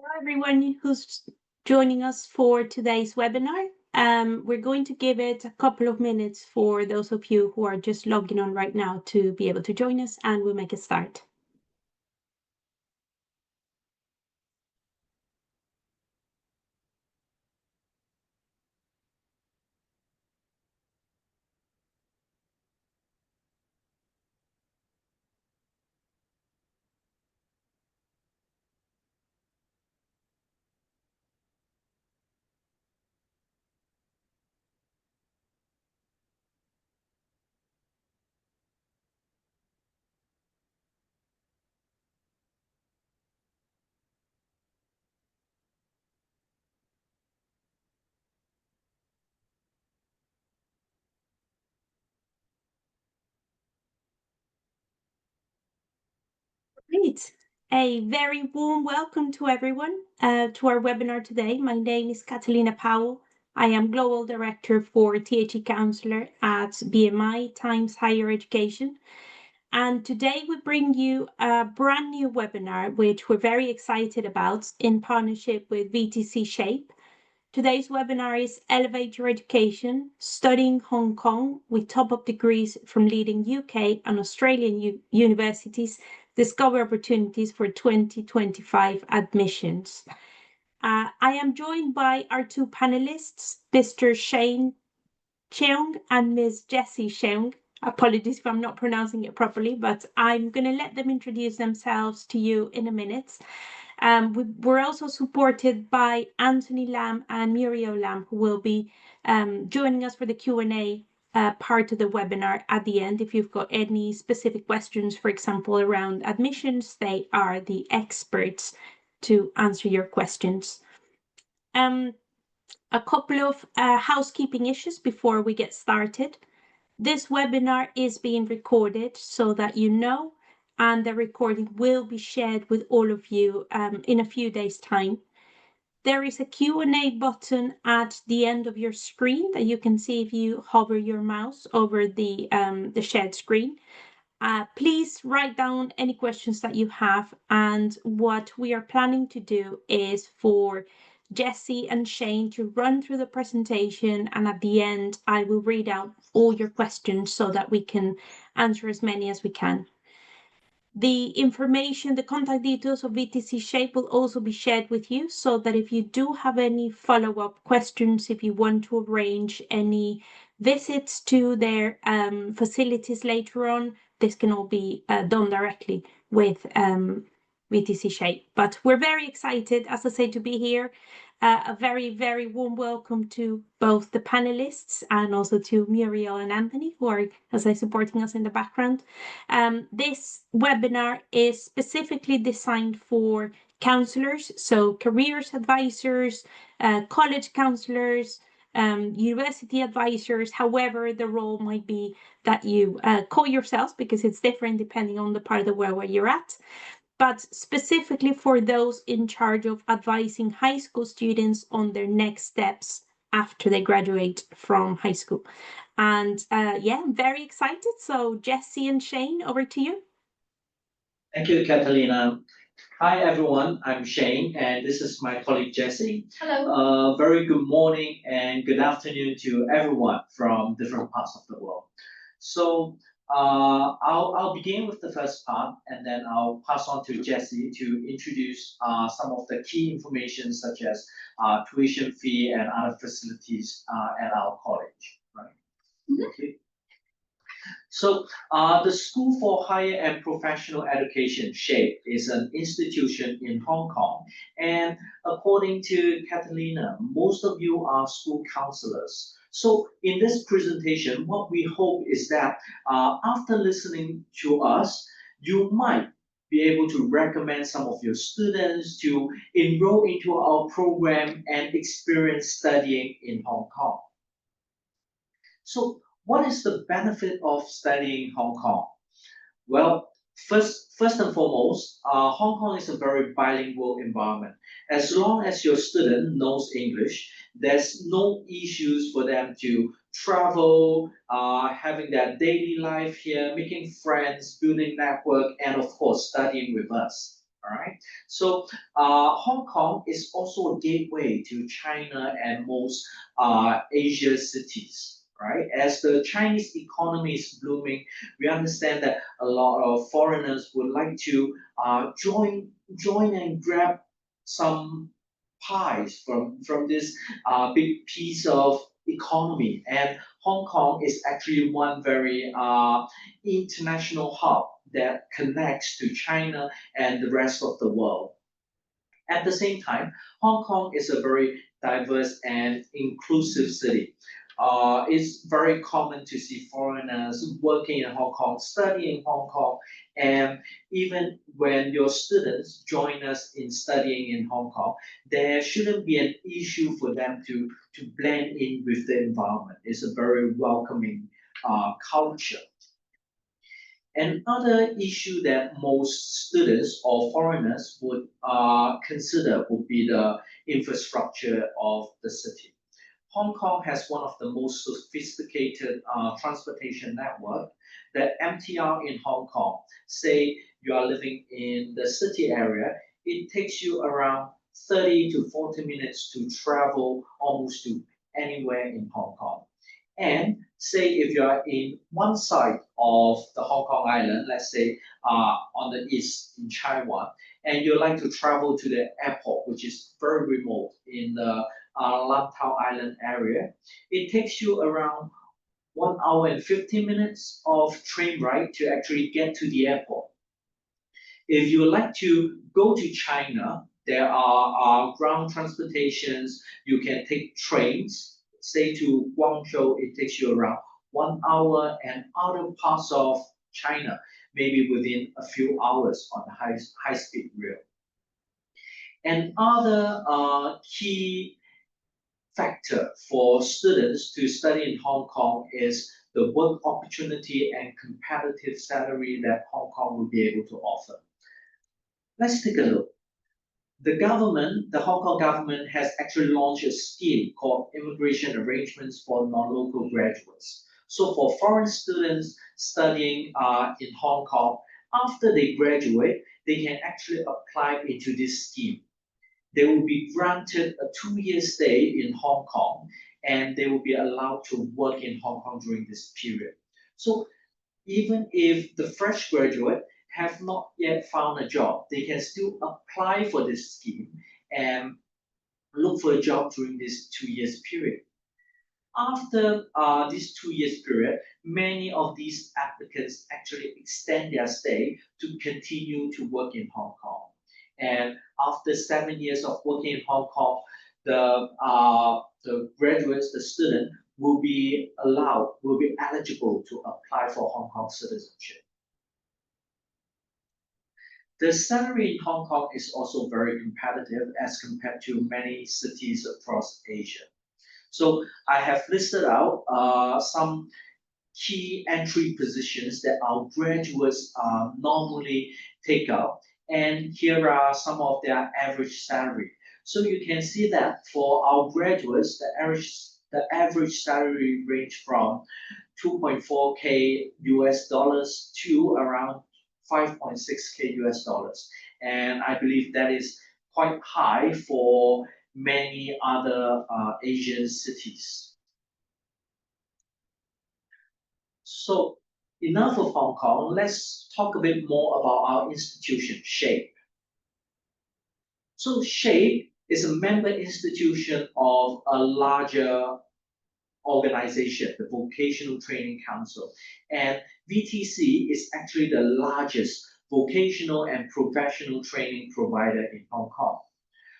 Hello, everyone who's joining us for today's webinar. We're going to give it a couple of minutes for those of you who are just logging on right now to be able to join us, and we'll make a start. Great. A very warm welcome to everyone to our webinar today. My name is Catalina Powell. I am Global Director for THE Counselor at BMI Times Higher Education. And today we bring you a brand new webinar, which we're very excited about in partnership with VTC SHAPE. Today's webinar is Elevate Your Education, Studying Hong Kong with top-up degrees from leading UK and Australian universities, discover opportunities for 2025 admissions. I am joined by our two panelists, Mr. Shane Cheung and Ms. Jessie Cheung. Apologies if I'm not pronouncing it properly, but I'm going to let them introduce themselves to you in a minute. We're also supported by Anthony Lam and Muriel Lam, who will be joining us for the Q&A part of the webinar at the end. If you've got any specific questions, for example, around admissions, they are the experts to answer your questions. A couple of housekeeping issues before we get started. This webinar is being recorded so that you know, and the recording will be shared with all of you in a few days' time. There is a Q&A button at the end of your screen that you can see if you hover your mouse over the shared screen. Please write down any questions that you have, and what we are planning to do is for Jessie and Shane to run through the presentation, and at the end I will read out all your questions so that we can answer as many as we can. The information, the contact details of VTC SHAPE will also be shared with you, so that if you do have any follow-up questions, if you want to arrange any visits to their facilities later on, this can all be done directly with VTC SHAPE. But we're very excited, as I say, to be here. A very, very warm welcome to both the panelists and also to Muriel and Anthony, who are, as I say, supporting us in the background. This webinar is specifically designed for counsellors, so careers advisors, college counsellors, university advisors, however the role might be that you call yourselves, because it's different depending on the part of the world where you're at, but specifically for those in charge of advising high school students on their next steps after they graduate from high school. And yeah, I'm very excited. So Jessie and Shane, over to you. Thank you, Catalina. Hi, everyone. I'm Shane, and this is my colleague, Jessie. Hello. Very good morning and good afternoon to everyone from different parts of the world. So I'll begin with the first part, and then I'll pass on to Jessie to introduce some of the key information, such as tuition fee and other facilities at our college. Right? Mm-hmm. Okay. So the School for Higher and Professional Education, SHAPE, is an institution in Hong Kong. And according to Catalina, most of you are school counselors. So in this presentation, what we hope is that after listening to us, you might be able to recommend some of your students to enroll into our program and experience studying in Hong Kong. So what is the benefit of studying Hong Kong? Well, first and foremost, Hong Kong is a very bilingual environment. As long as your student knows English, there's no issues for them to travel, having their daily life here, making friends, building network, and of course, studying with us. All right. So Hong Kong is also a gateway to China and most Asia cities. Right. As the Chinese economy is blooming, we understand that a lot of foreigners would like to join and grab some pies from this big piece of economy. And Hong Kong is actually one very international hub that connects to China and the rest of the world. At the same time, Hong Kong is a very diverse and inclusive city. It's very common to see foreigners working in Hong Kong, studying in Hong Kong, and even when your students join us in studying in Hong Kong, there shouldn't be an issue for them to blend in with the environment. It's a very welcoming culture. Another issue that most students or foreigners would consider would be the infrastructure of the city. Hong Kong has one of the most sophisticated transportation network. The MTR in Hong Kong, say you are living in the city area, it takes you around 30 to 40 minutes to travel almost to anywhere in Hong Kong. And say if you are in one side of the Hong Kong island, let's say on the east in Taiwan, and you like to travel to the airport, which is very remote in the Lantau Island area, it takes you around 1 hour and 15 minutes of train ride to actually get to the airport. If you like to go to China, there are ground transportations. You can take trains. Say to Guangzhou, it takes you around 1 hour, and other parts of China, maybe within a few hours on the high speed rail. And other key factor for students to study in Hong Kong is the work opportunity and competitive salary that Hong Kong will be able to offer. Let's take a look. The government, the Hong Kong government, has actually launched a scheme called Immigration Arrangements for Non-Local Graduates. So for foreign students studying in Hong Kong, after they graduate, they can actually apply into this scheme. They will be granted a 2-year stay in Hong Kong, and they will be allowed to work in Hong Kong during this period. So even if the fresh graduate have not yet found a job, they can still apply for this scheme and look for a job during this 2 years period. After this 2 years period, many of these applicants actually extend their stay to continue to work in Hong Kong. And after 7 years of working in Hong Kong, the graduates, the student, will be eligible to apply for Hong Kong citizenship. The salary in Hong Kong is also very competitive as compared to many cities across Asia. So I have listed out some key entry positions that our graduates normally take up, and here are some of their average salary. So you can see that for our graduates, the average salary range from 2.4K US dollars to around 5.6K US dollars. And I believe that is quite high for many other Asian cities. So enough of Hong Kong, let's talk a bit more about our institution, SHAPE. So SHAPE is a member institution of a larger organization, the Vocational Training Council. And VTC is actually the largest vocational and professional training provider in Hong Kong.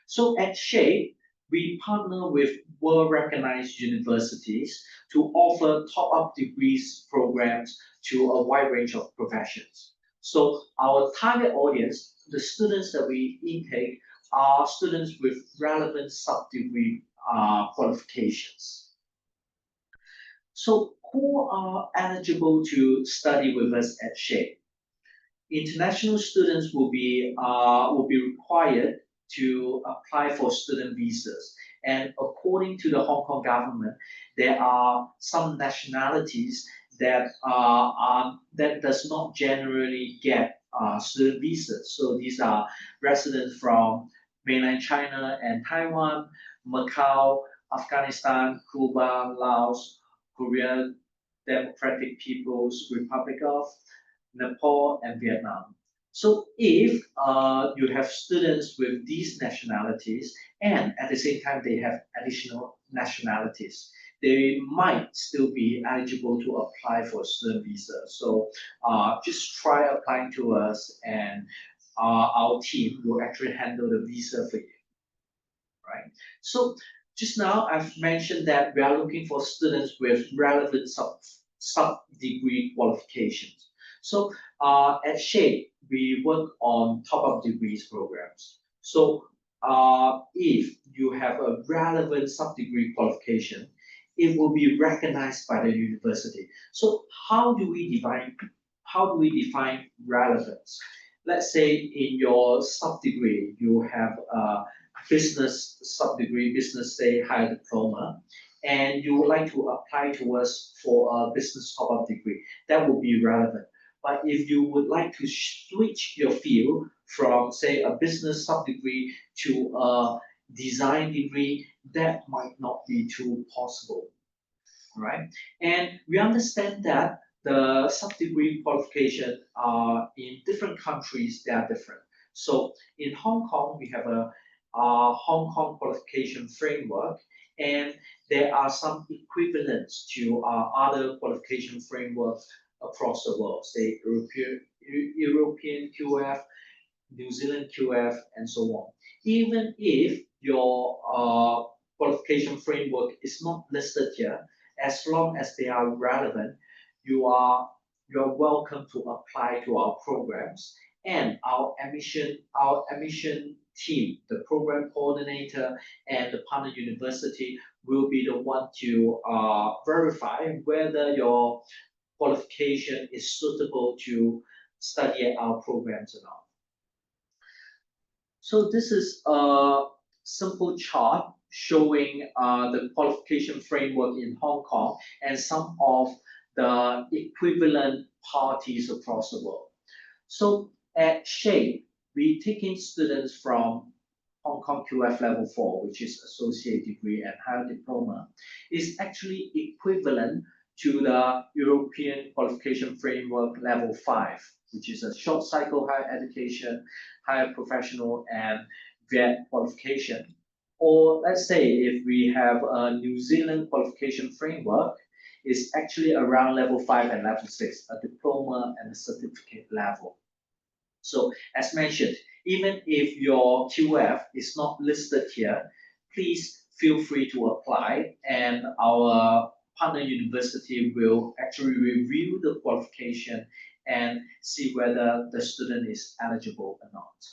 So at SHAPE, we partner with world-recognized universities to offer top-up degrees programs to a wide range of professions. So our target audience, the students that we intake, are students with relevant sub-degree qualifications. So who are eligible to study with us at SHAPE? International students will be required to apply for student visas. And according to the Hong Kong government, there are some nationalities that that does not generally get student visas. So these are residents from mainland China and Taiwan, Macau, Afghanistan, Cuba, Laos, Korea, Democratic People's Republic of Nepal, and Vietnam. So if you have students with these nationalities and at the same time they have additional nationalities, they might still be eligible to apply for a student visa. So just try applying to us and our team will actually handle the visa for you, right? So just now I've mentioned that we are looking for students with relevant sub-degree qualifications. So at SHAPE, we work on top-up degrees programs. So if you have a relevant sub-degree qualification, it will be recognized by the university. So how do we define relevance? Let's say in your sub-degree, you have a business sub-degree, business say higher diploma, and you would like to apply to us for a business top-up degree. That will be relevant. But if you would like to switch your field from, say, a business sub-degree to a design degree, that might not be too possible, right? And we understand that the sub-degree qualification are in different countries, they are different. So in Hong Kong, we have a Hong Kong qualification framework, and there are some equivalents to other qualification frameworks across the world, say European QF, New Zealand QF, and so on. Even if your qualification framework is not listed here, as long as they are relevant, you are welcome to apply to our programs. And our admission team, the program coordinator and the partner university will be the one to verify whether your qualification is suitable to study at our programs or not. So this is a simple chart showing the qualification framework in Hong Kong and some of the equivalent parties across the world. So at SHAPE, we take in students from Hong Kong QF level 4, which is associate degree and higher diploma, is actually equivalent to the European qualification framework level 5, which is a short cycle higher education, higher professional, and VET qualification. Or let's say if we have a New Zealand qualification framework, is actually around level 5 and level 6, a diploma and a certificate level. So as mentioned, even if your QF is not listed here, please feel free to apply, and our partner university will actually review the qualification and see whether the student is eligible or not.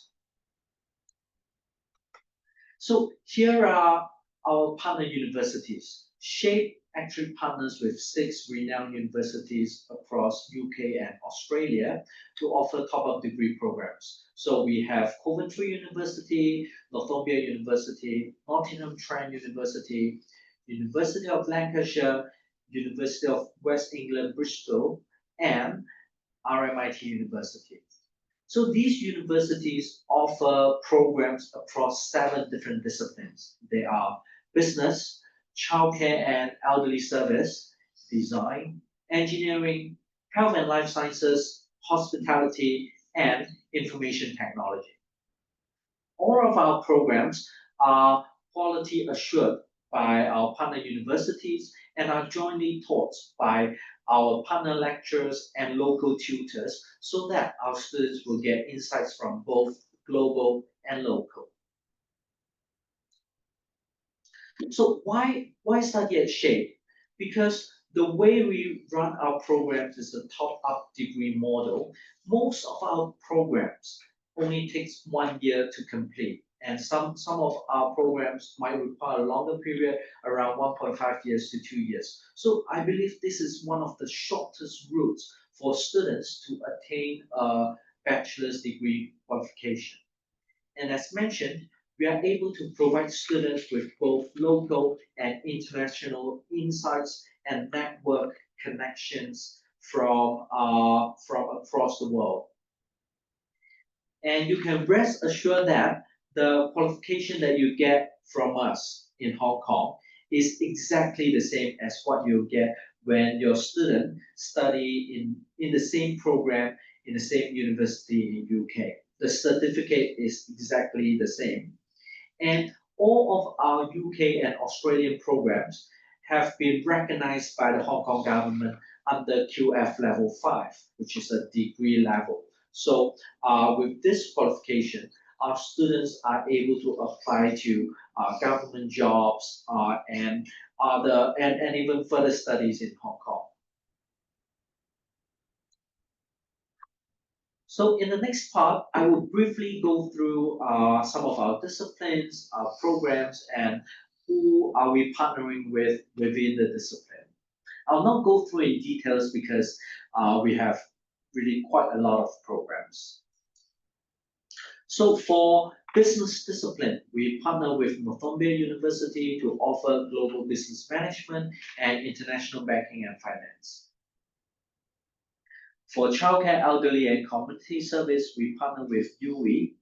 So here are our partner universities. SHAPE actually partners with 6 renowned universities across UK and Australia to offer top-up degree programs. So we have Coventry University, Northumbria University, Nottingham Trent University, University of Lancashire, University of West England Bristol, and RMIT University. So these universities offer programs across 7 different disciplines. They are business, childcare and elderly service, design, engineering, health and life sciences, hospitality, and information technology. All of our programs are quality assured by our partner universities and are jointly taught by our partner lecturers and local tutors so that our students will get insights from both global and local. So why study at SHAPE? Because the way we run our programs is a top-up degree model. Most of our programs only takes 1 year to complete, and some of our programs might require a longer period, around 1.5 years to 2 years. So I believe this is one of the shortest routes for students to attain a bachelor's degree qualification. And as mentioned, we are able to provide students with both local and international insights and network connections from across the world. And you can rest assured that the qualification that you get from us in Hong Kong is exactly the same as what you get when your student study in the same program in the same university in UK. The certificate is exactly the same. And all of our UK and Australian programs have been recognized by the Hong Kong government under QF level 5, which is a degree level. So with this qualification, our students are able to apply to government jobs and other and even further studies in Hong Kong. So in the next part, I will briefly go through some of our disciplines, our programs, and who are we partnering with within the discipline. I'll not go through in details because we have really quite a lot of programs. So for business discipline, we partner with Northumbria University to offer global business management and international banking and finance. For childcare, elderly, and community service, we partner with UE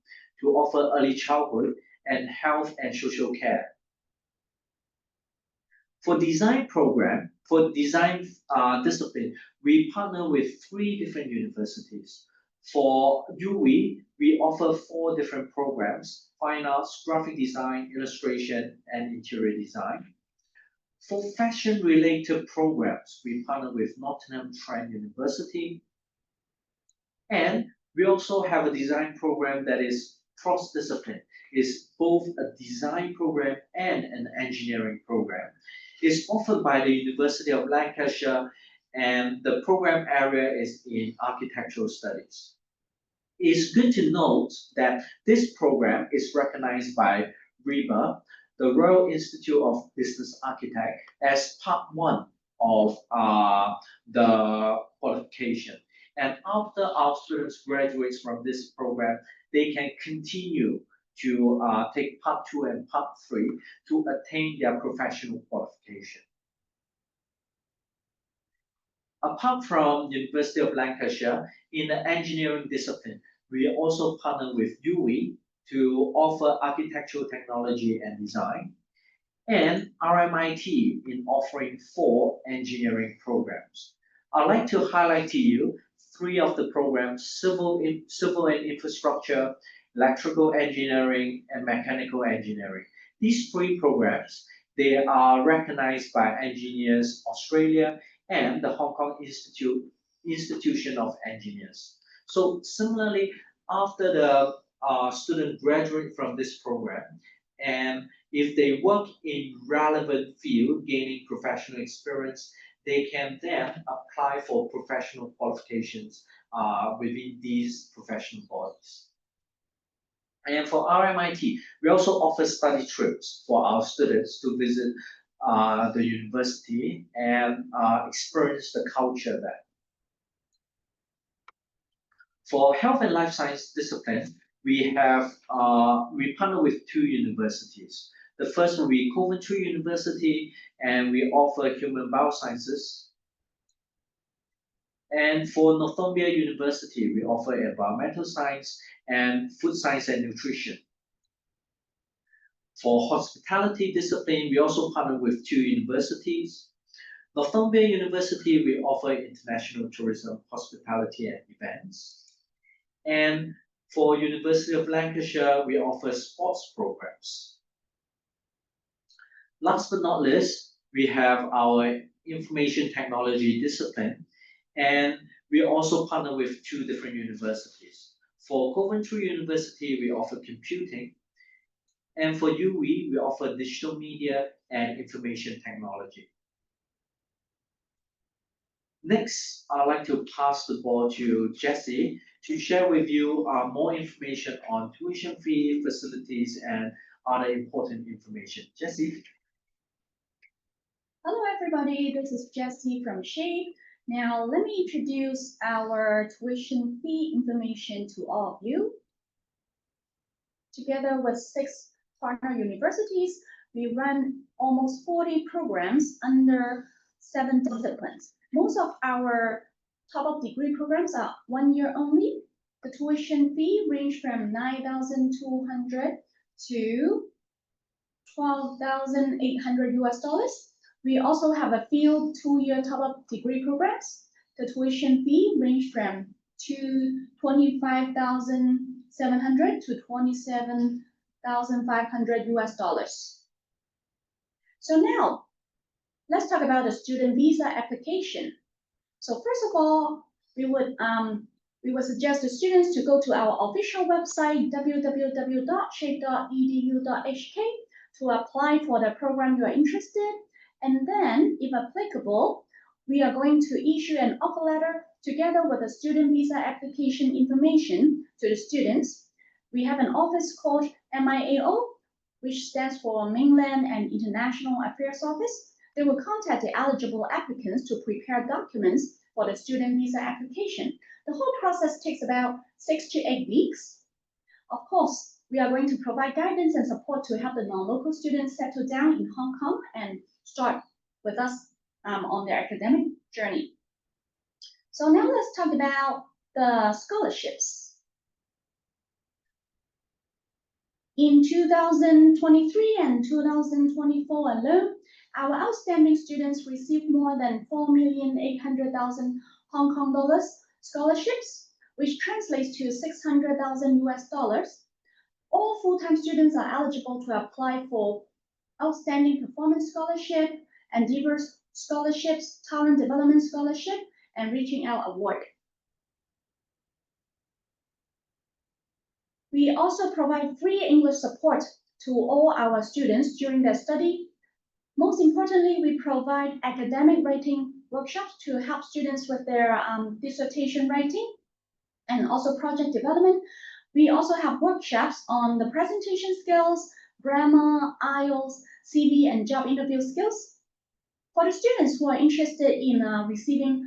to offer early childhood and health and social care. For design discipline, we partner with 3 different universities. For UE, we offer 4 different programs: fine arts, graphic design, illustration, and interior design. For fashion-related programs, we partner with Nottingham Trent University. And we also have a design program that is cross-discipline. It's both a design program and an engineering program. It's offered by the University of Lancashire, and the program area is in architectural studies. It's good to note that this program is recognized by RIBA, the Royal Institute of Business Architects, as part 1 of the qualification. And after our students graduate from this program, they can continue to take part 2 and part 3 to attain their professional qualification. Apart from University of Lancashire, in the engineering discipline, we also partner with UE to offer architectural technology and design, and RMIT in offering 4 engineering programs. I'd like to highlight to you 3 of the programs: civil and infrastructure, electrical engineering, and mechanical engineering. These 3 programs, they are recognized by Engineers Australia and the Hong Kong Institution of Engineers. So similarly, after the student graduate from this program, and if they work in relevant field, gaining professional experience, they can then apply for professional qualifications within these professional bodies. And for RMIT, we also offer study trips for our students to visit the university and experience the culture there. For health and life science discipline, we partner with 2 universities. The first will be Coventry University, and we offer human biosciences. And for Northumbria University, we offer environmental science and food science and nutrition. For hospitality discipline, we also partner with 2 universities. Northumbria University, we offer international tourism, hospitality, and events. And for University of Lancashire, we offer sports programs. Last but not least, we have our information technology discipline, and we also partner with 2 different universities. For Coventry University, we offer computing, and for UE, we offer digital media and information technology. Next, I'd like to pass the ball to Jessie to share with you more information on tuition fee, facilities, and other important information. Jessie? Hello everybody, this is Jessie from SHAPE. Now let me introduce our tuition fee information to all of you. Together with 6 partner universities, we run almost 40 programs under 7 disciplines. Most of our top-up degree programs are 1 year only, The tuition fee range from 9,200 to 12,800 US dollars. We also have a few 2-year top-up degree programs. The tuition fee range from 25,700 to 27,500 US dollars. So now, let's talk about the student visa application. So first of all, we would suggest the students to go to our official website, www.shape.edu.hk, to apply for the program you are interested. And then, if applicable, we are going to issue an offer letter together with the student visa application information to the students. We have an office called MIAO, which stands for Mainland and International Affairs Office. They will contact the eligible applicants to prepare documents for the student visa application. The whole process takes about 6 to 8 weeks. Of course, we are going to provide guidance and support to help the non-local students settle down in Hong Kong and start with us on their academic journey. So now let's talk about the scholarships. In 2023 and 2024 alone, our outstanding students received more than 4,800,000 Hong Kong dollars scholarships, which translates to 600,000 US dollars. All full-time students are eligible to apply for Outstanding Performance Scholarship, Endeavour Scholarships, Talent Development Scholarship, and Reaching Out Award. We also provide free English support to all our students during their study. Most importantly, we provide academic writing workshops to help students with their dissertation writing and also project development. We also have workshops on the presentation skills, grammar, IELTS, CV, and job interview skills. For the students who are interested in receiving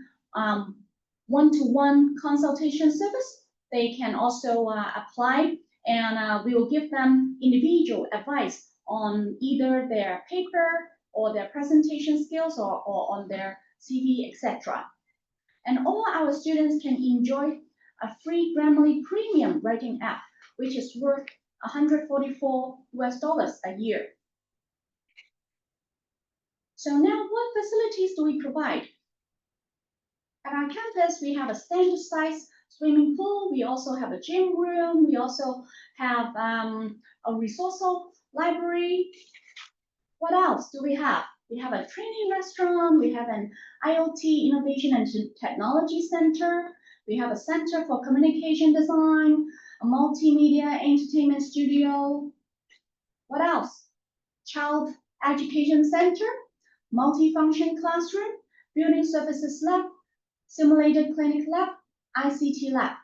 one-to-one consultation service, they can also apply, and we will give them individual advice on either their paper or their presentation skills or on their CV, etc. And all our students can enjoy a free Grammarly Premium writing app, which is worth 144 US dollars a year. So now, what facilities do we provide? At our campus, we have a standard size swimming pool. We also have a gym room. We also have a resourceful library. What else do we have? We have a training restaurant. We have an IoT Innovation and Technology Center. We have a Center for Communication Design, a multimedia entertainment studio. What else? Child Education Center, multifunction classroom, building services lab, simulated clinic lab, ICT lab.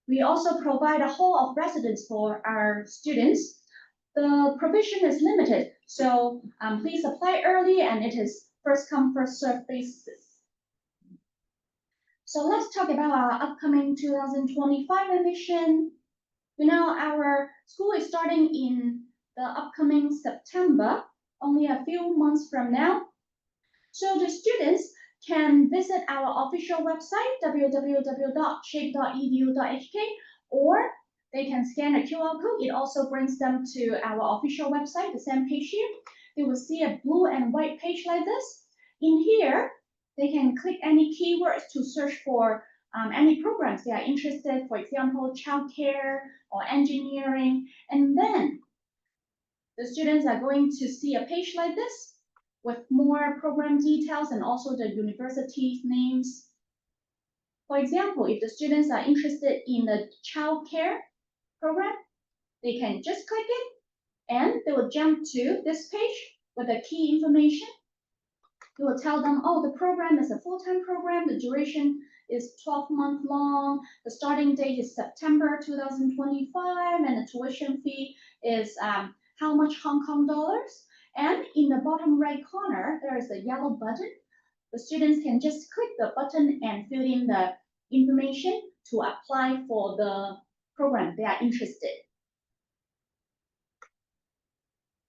We also provide a hall of residence for our students. The provision is limited, so please apply early, and it is first come, first served basis. So let's talk about our upcoming 2025 admission. You know, our school is starting in the upcoming September, only a few months from now. So the students can visit our official website, www.shape.edu.hk, or they can scan a QR code. It also brings them to our official website, the same page here. They will see a blue and white page like this. In here, they can click any keywords to search for any programs they are interested, for example, childcare or engineering. And then the students are going to see a page like this with more program details and also the university's names. For example, if the students are interested in the childcare program, they can just click it and they will jump to this page with the key information. It will tell them, oh, the program is a full-time program, the duration is 12-month long, the starting date is September 2025, and the tuition fee is how much Hong Kong dollars. And in the bottom right corner, there is a yellow button. The students can just click the button and fill in the information to apply for the program they are interested.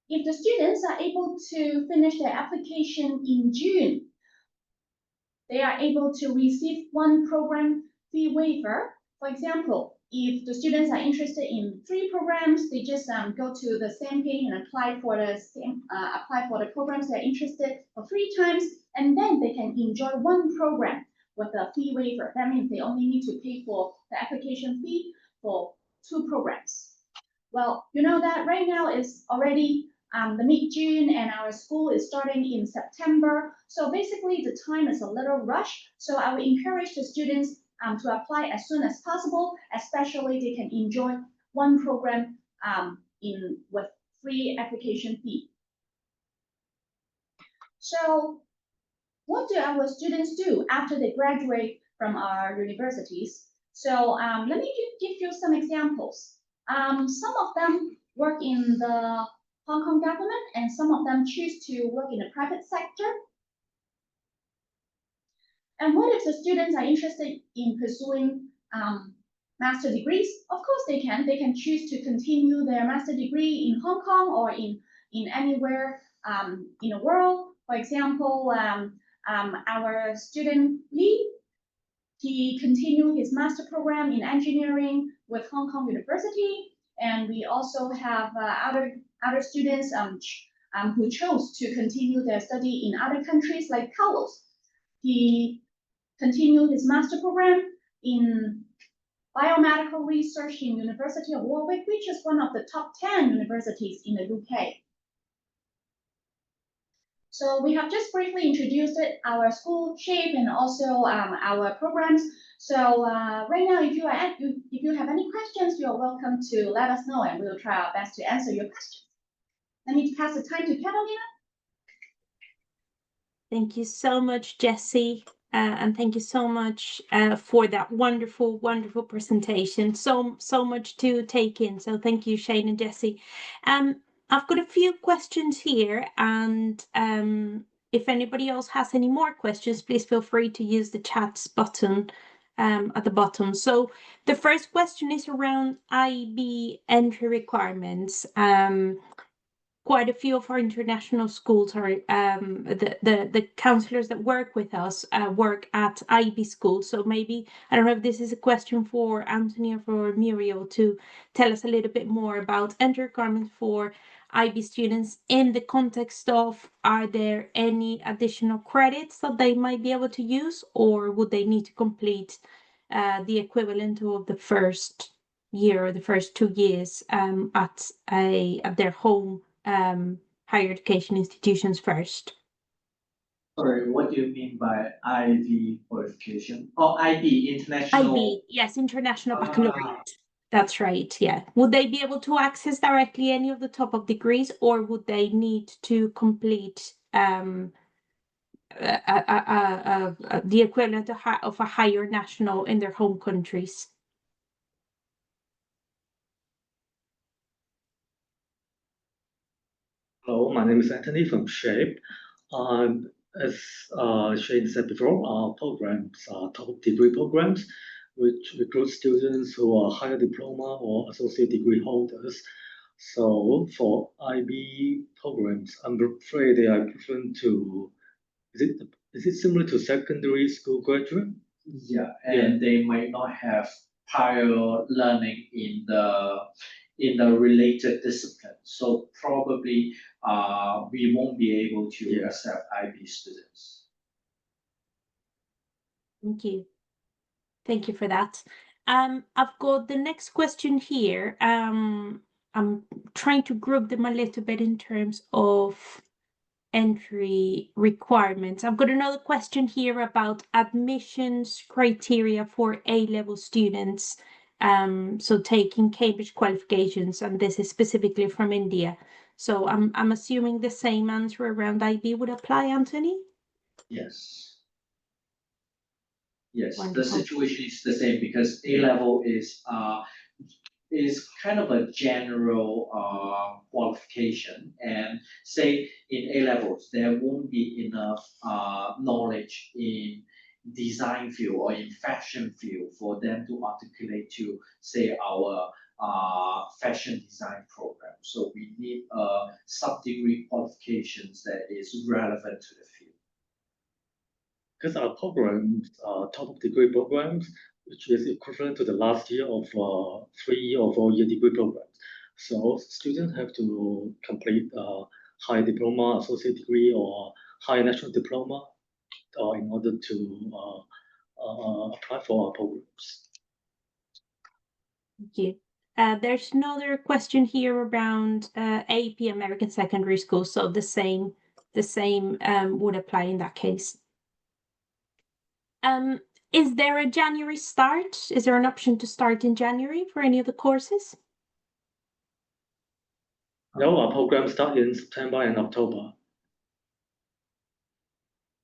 If the students are able to finish their application in June, they are able to receive one program fee waiver. For example, if the students are interested in 3 programs, they just go to the same page and apply for the programs they're interested for 3 times, and then they can enjoy 1 program with a fee waiver. That means they only need to pay for the application fee for 2 programs. Well, you know that right now is already the mid-June and our school is starting in September. So basically the time is a little rush. So I will encourage the students to apply as soon as possible, especially they can enjoy 1 program with free application fee. So what do our students do after they graduate from our universities? So let me give you some examples. Some of them work in the Hong Kong government, and some of them choose to work in the private sector. And what if the students are interested in pursuing master degrees? Of course they can. They can choose to continue their master degree in Hong Kong or in anywhere in the world. For example, our student Lee, he continued his master program in engineering with Hong Kong University. And we also have other students who chose to continue their study in other countries, like Carlos. He continued his master program in biomedical research in University of Warwick, which is one of the top 10 universities in the UK. So we have just briefly introduced our school SHAPE and also our programs. So right now, if you have any questions, you're welcome to let us know, and we'll try our best to answer your questions. Let me pass the time to Catalina. Thank you so much, Jessie. And thank you so much for that wonderful, wonderful presentation. So much to take in. So thank you, Shane and Jessie. I've got a few questions here, and if anybody else has any more questions, please feel free to use the chats button at the bottom. So the first question is around IB entry requirements. Quite a few of our international schools are the counselors that work with us work at IB schools. So maybe, I don't know if this is a question for Anthony or for Muriel to tell us a little bit more about entry requirements for IB students in the context of, are there any additional credits that they might be able to use, or would they need to complete the equivalent of the first year or the first 2 years at their home higher education institutions first? Sorry, what do you mean by IB qualification? Oh, IB, international. IB, yes, international baccalaureate. That's right, yeah. Would they be able to access directly any of the top-up degrees, or would they need to complete the equivalent of a higher national in their home countries? Hello, my name is Anthony from SHAPE. As Shane said before, our programs are top degree programs, which recruit students who are higher diploma or associate degree holders. So for IB programs, I'm afraid they are equivalent to, is it similar to secondary school graduate? Yeah, and they might not have prior learning in the related discipline. So probably we won't be able to accept IB students. Thank you. Thank you for that. I've got the next question here. I'm trying to group them a little bit in terms of entry requirements. I've got another question here about admissions criteria for A-level students. So taking Cambridge qualifications, and this is specifically from India. So I'm assuming the same answer around IB would apply, Anthony? Yes. Yes, Wonderful. The situation is the same because A-level is kind of a general qualification, and say in A-levels there won't be enough knowledge in design field or in fashion field for them to articulate to, say, our fashion design program. So we need sub-degree qualifications that is relevant to the field. Because our programs are top degree programs, which is equivalent to the last year of 3 or 4-year degree programs. So students have to complete higher diploma, associate degree, or higher national diploma in order to apply for our programs. Thank you. There's another question here around AP American Secondary School, so the same would apply in that case. Is there a January start? Is there an option to start in January for any of the courses? No, our programs start in September and October.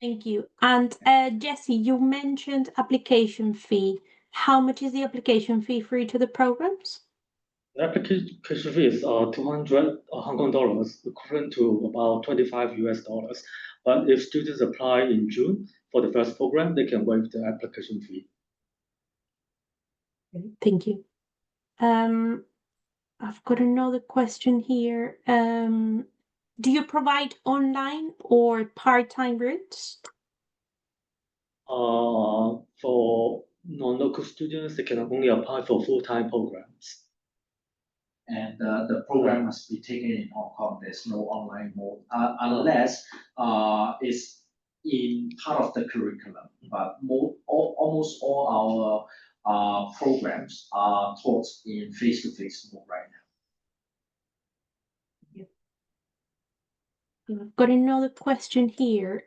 Thank you. And Jesse, you mentioned application fee. How much is the application fee for each of the programs? The application fee is 200 Hong Kong dollars, equivalent to about $25 US. But if students apply in June for the first program, they can waive the application fee. Thank you. I've got another question here. Do you provide online or part-time routes? For non-local students, they can only apply for full-time programs. And the program must be taken in Hong Kong. There's no online mode unless it's in part of the curriculum. But almost all our programs are taught in face-to-face mode right now. I've got another question here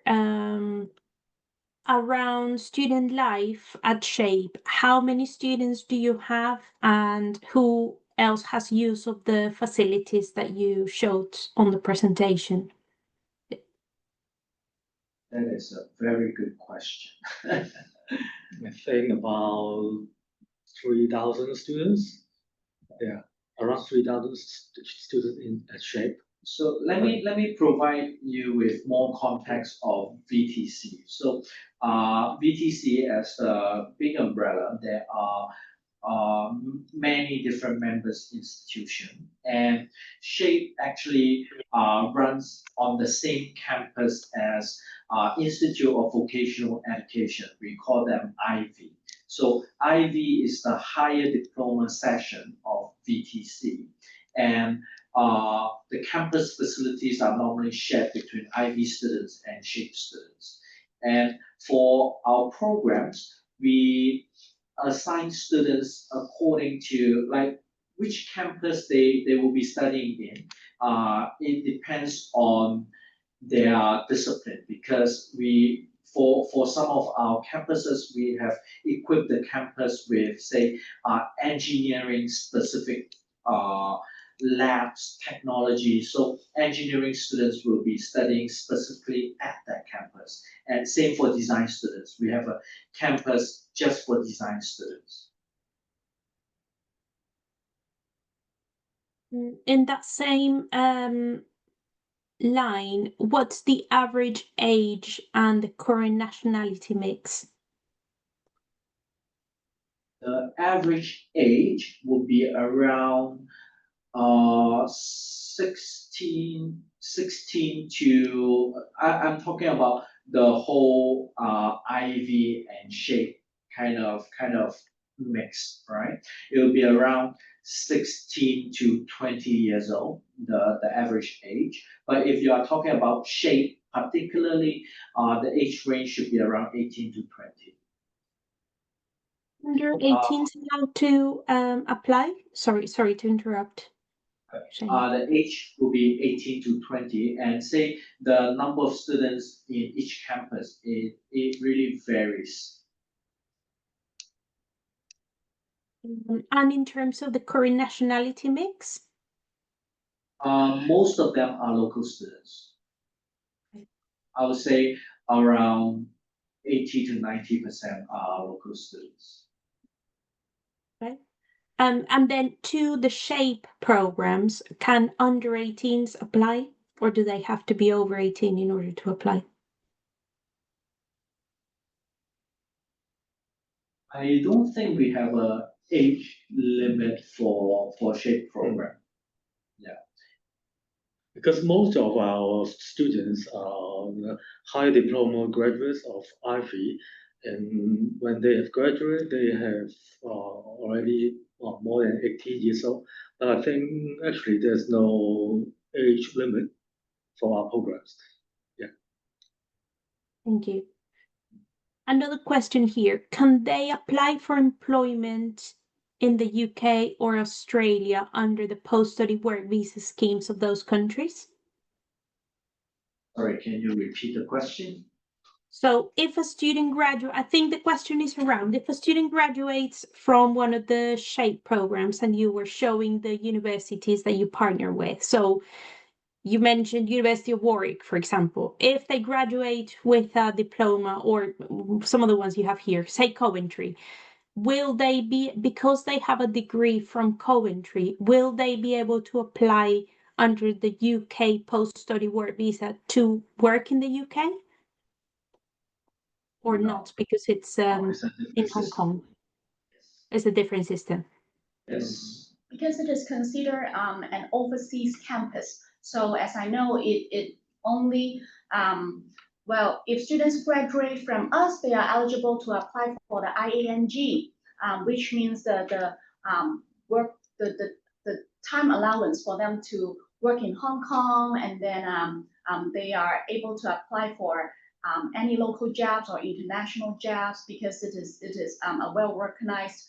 around student life at SHAPE. How many students do you have, and who else has use of the facilities that you showed on the presentation? That is a very good question. I think about 3,000 students. Yeah, around 3,000 students at SHAPE. So let me provide you with more context of VTC. So VTC as the big umbrella, there are many different members institution, and SHAPE actually runs on the same campus as Institute of Vocational Education. We call them IV. So IV is the higher diploma section of VTC, and the campus facilities are normally shared between IV students and SHAPE students. And for our programs, we assign students according to like which campus they will be studying in. It depends on their discipline, because for some of our campuses, we have equipped the campus with, say, engineering specific labs, technology. So engineering students will be studying specifically at that campus. And same for design students. We have a campus just for design students. In that same line, what's the average age and the current nationality mix? The average age will be around 16 to, I'm talking about the whole IV and SHAPE kind of mix, right? It will be around 16 to 20 years old, the average age. But if you are talking about SHAPE particularly, the age range should be around 18 to 20. Under 18 is allowed to apply? Sorry to interrupt. The age will be 18 to 20, and say the number of students in each campus, it really varies. And in terms of the current nationality mix? Most of them are local students. I would say around 80 to 90% are local students. Right. And then to the SHAPE programs, can under 18s apply, or do they have to be over 18 in order to apply? I don't think we have a age limit for SHAPE program. Yeah. Because most of our students are high diploma graduates of IV, And when they have graduated, they have already more than 80 years old. But I think actually there's no age limit for our programs. Thank you. Another question here. Can they apply for employment in the UK or Australia under the post-study work visa schemes of those countries? Sorry, can you repeat the question? So if a student graduates, I think the question is around if a student graduates from one of the SHAPE programs and you were showing the universities that you partner with. So you mentioned University of Warwick, for example. If they graduate with a diploma or some of the ones you have here, say Coventry, will they be, because they have a degree from Coventry, will they be able to apply under the UK post-study work visa to work in the UK? Or No. not, because it's It's a in different Hong system. Kong. It's a different system. Yes. Because it is considered an overseas campus. So as I know, it only, well, if students graduate from us, they are eligible to apply for the IANG, which means the work, the time allowance for them to work in Hong Kong, and then they are able to apply for any local jobs or international jobs because it is a well-recognized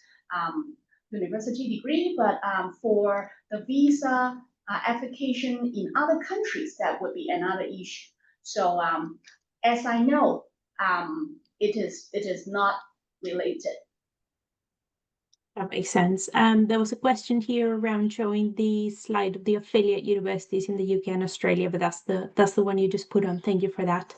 university degree, but for the visa application in other countries, that would be another issue. So as I know, it is not related. That makes sense. There was a question here around showing the slide of the affiliate universities in the UK and Australia, but that's the one you just put on. Thank you for that.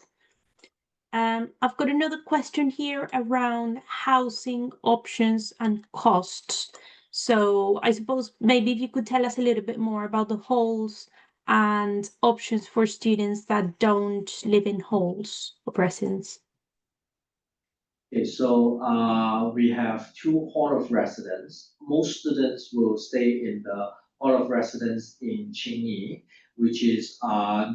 I've got another question here around housing options and costs. So I suppose maybe if you could tell us a little bit more about the halls and options for students that don't live in halls of residence. Okay, so we have two hall of residence. Most students will stay in the hall of residence in Qingyi, which is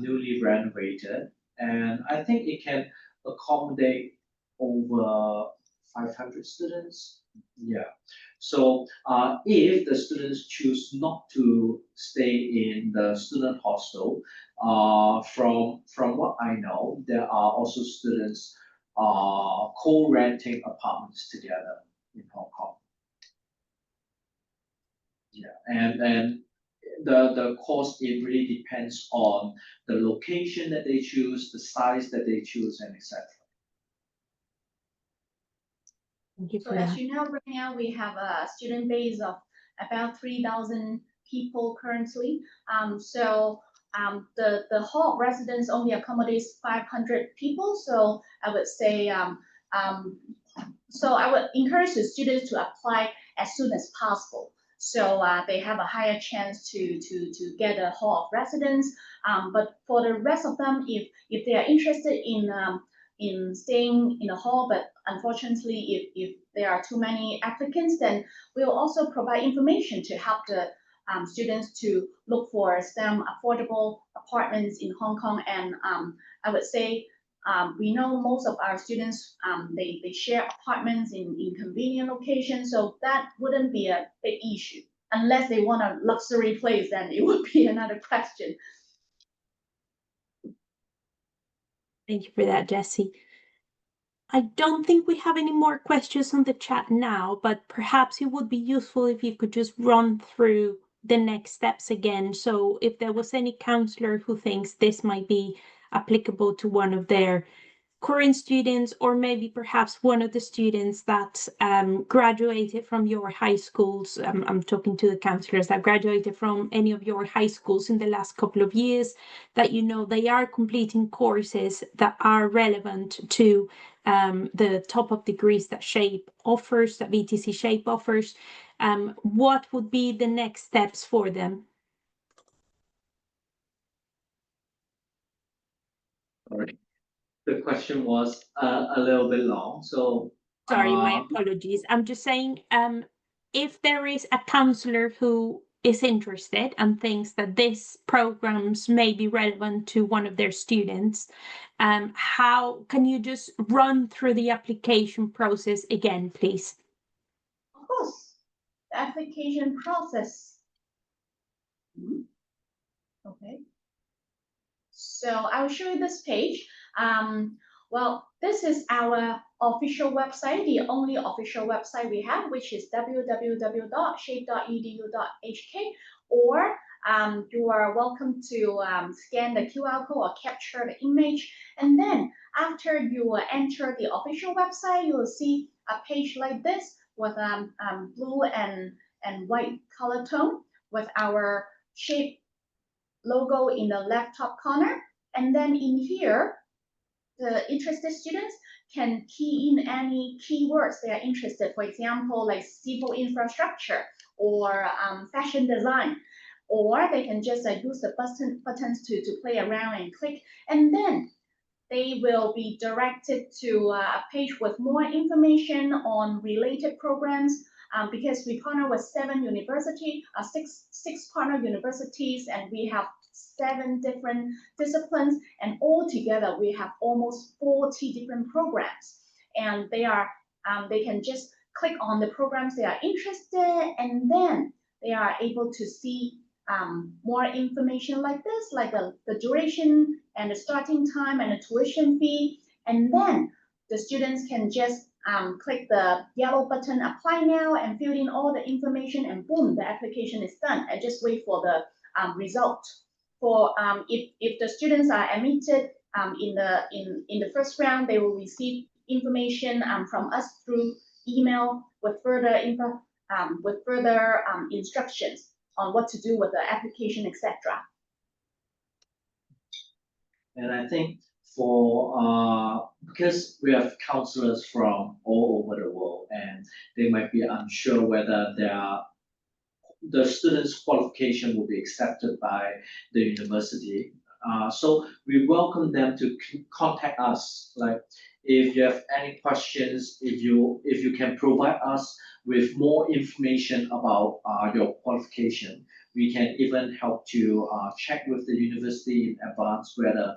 newly renovated, and I think it can accommodate over 500 students. Yeah. So if the students choose not to stay in the student hostel, from what I know, there are also students co-renting apartments together in Hong Kong. Yeah, and the cost, it really depends on the location that they choose, the size that they choose, and etc. Thank you So for as that. you know, right now we have a student base of about 3,000 people currently. The hall residence only accommodates 500 people. So I would say, so I would encourage the students to apply as soon as possible. So they have a higher chance to get a hall of residence. But for the rest of them, if they are interested in staying in a hall, but unfortunately, if there are too many applicants, then we will also provide information to help the students to look for some affordable apartments in Hong Kong. And I would say we know most of our students, they share apartments in convenient locations, so that wouldn't be a big issue. Unless they want a luxury place, then it would be another question. Thank you for that, Jessie. I don't think we have any more questions on the chat now, but perhaps it would be useful if you could just run through the next steps again. So if there was any counselor who thinks this might be applicable to one of their current students, or maybe perhaps one of the students that graduated from your high schools. I'm talking to the counselors that graduated from any of your high schools in the last couple of years, that you know they are completing courses that are relevant to the top of degrees that SHAPE offers, that VTC SHAPE offers. What would be the next steps for them? Sorry. The question was a little bit long, so Sorry, my apologies. I'm just saying, if there is a counselor who is interested and thinks that this programs may be relevant to one of their students, how can you just run through the application process again, please? Of course, the application process. Okay. So I'll show you this page. Well, this is our official website, the only official website we have, which is www.shape.edu.hk, or you are welcome to scan the QR code or capture the image. And then after you enter the official website, you will see a page like this with blue and white color tone with our Shape logo in the left top corner. And then in here, the interested students can key in any keywords they are interested. For example, like civil infrastructure or fashion design. Or they can just use the buttons to play around and click. And then they will be directed to a page with more information on related programs. Because we partner with six partner universities, and we have 7 different disciplines, and all together we have almost 40 different programs. And they can just click on the programs they are interested, and then they are able to see more information like this, like the duration and the starting time and the tuition fee. And then the students can just click the yellow button, apply now, and fill in all the information, and boom, the application is done. And just wait for the result. For if the students are admitted in the first round, they will receive information from us through email with further instructions on what to do with the application, etc. And I think for because we have counselors from all over the world, and they might be unsure whether the student's qualification will be accepted by the university. So we welcome them to contact us. Like if you have any questions, if you can provide us with more information about your qualification, we can even help to check with the university in advance whether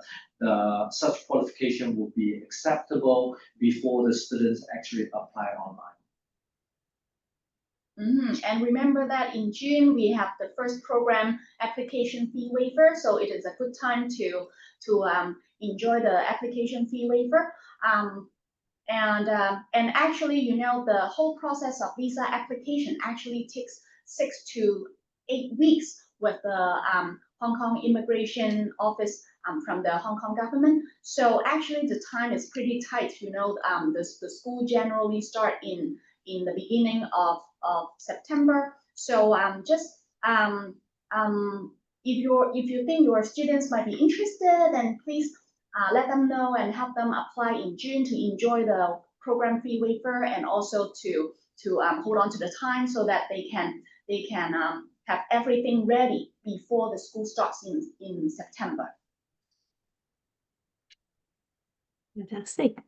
such qualification will be acceptable before the students actually apply online. And remember that in June we have the first program application fee waiver, so it is a good time to enjoy the application fee waiver. And actually, you know, the whole process of visa application actually takes 6 to 8 weeks with the Hong Kong Immigration Office from the Hong Kong government. So actually, the time is pretty tight. You know, the school generally start in the beginning of September. So if you think your students might be interested, then please let them know and help them apply in June to enjoy the program fee waiver, and also to hold on to the time so that they can have everything ready before the school starts in September. Fantastic.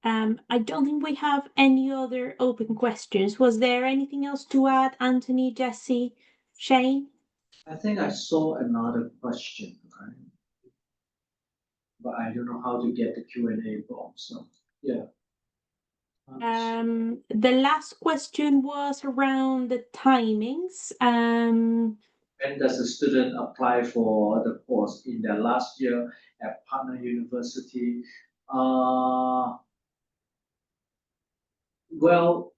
I don't think we have any other open questions. Was there anything else to add, Anthony, Jesse, Shane? I think I saw another question, right? But I don't know how to get the Q&A box. So yeah. The last question was around the timings. When does a student apply for the course in their last year at partner university? Well,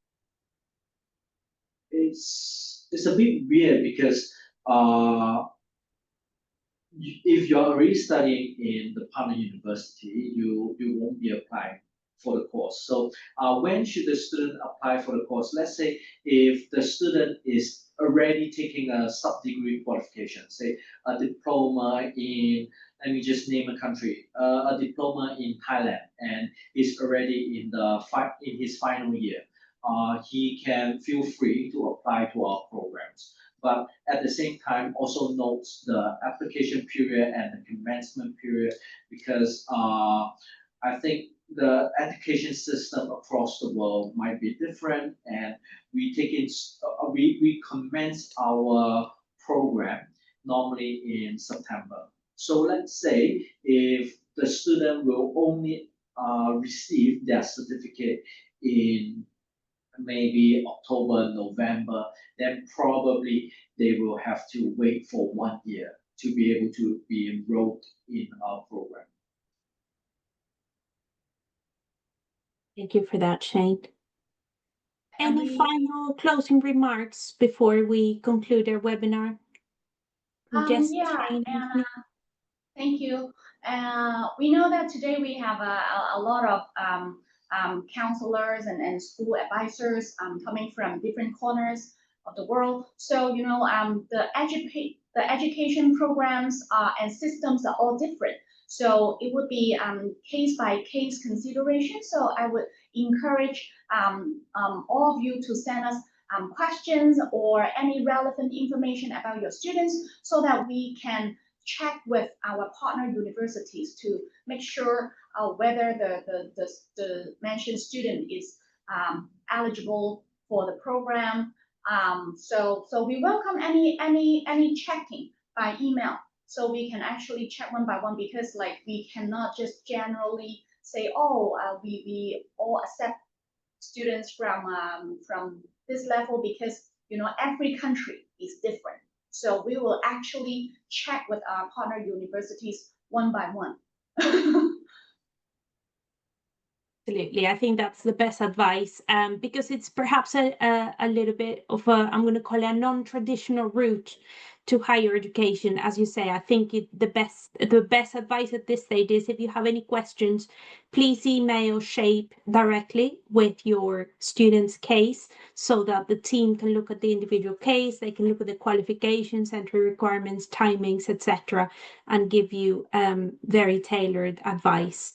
it's a bit weird because if you're already studying in the partner university, you won't be applying for the course. So when should the student apply for the course? Let's say if the student is already taking a sub-degree qualification, say a diploma in, let me just name a country, a diploma in Thailand, and is already in his final year, he can feel free to apply to our programs. But at the same time, also notes the application period and the commencement period, because I think the education system across the world might be different, and we commence our program normally in September. So let's say if the student will only receive their certificate in maybe October, November, then probably they will have to wait for 1 year to be able to be enrolled in our program. Thank you for that, Shane. And Any final closing remarks before we conclude our webinar? Jess, yeah, Shane, and thank you. We know that today we have a lot of counselors and school advisors coming from different corners of the world. So, you know, the education programs and systems are all different. So it would be case by case consideration. So I would encourage all of you to send us questions or any relevant information about your students so that we can check with our partner universities to make sure whether the mentioned student is eligible for the program. So we welcome any checking by email, so we can actually check one by one, because like we cannot just generally say, oh, we all accept students from this level, because you know every country is different. So we will actually check with our partner universities one by one. Absolutely, I think that's the best advice, because it's perhaps a little bit of a, I'm going to call it a non-traditional route to higher education. As you say, I think the best advice at this stage is, if you have any questions, please email SHAPE directly with your student's case, so that the team can look at the individual case, they can look at the qualifications, entry requirements, timings, etc., and give you very tailored advice.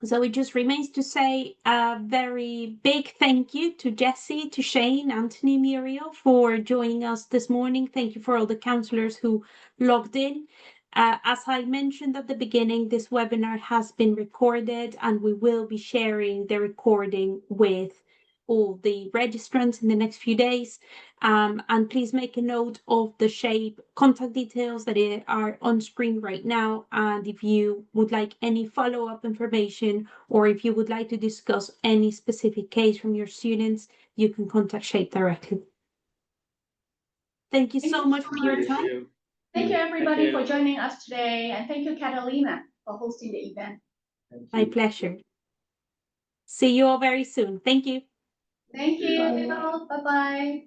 So it just remains to say a very big thank you to Jessie, to Shane, Anthony, Muriel for joining us this morning. Thank you for all the counsellors who logged in. As I mentioned at the beginning, this webinar has been recorded, and we will be sharing the recording with all the registrants in the next few days. And please make a note of the SHAPE contact details that are on screen right now. And if you would like any follow-up information, or if you would like to discuss any specific case from your students, you can contact SHAPE directly. Thank you so much for your time. Thank you everybody for joining us today, and thank you Catalina for hosting the event. My pleasure. See you all very soon. Thank you. Thank you. Bye-bye.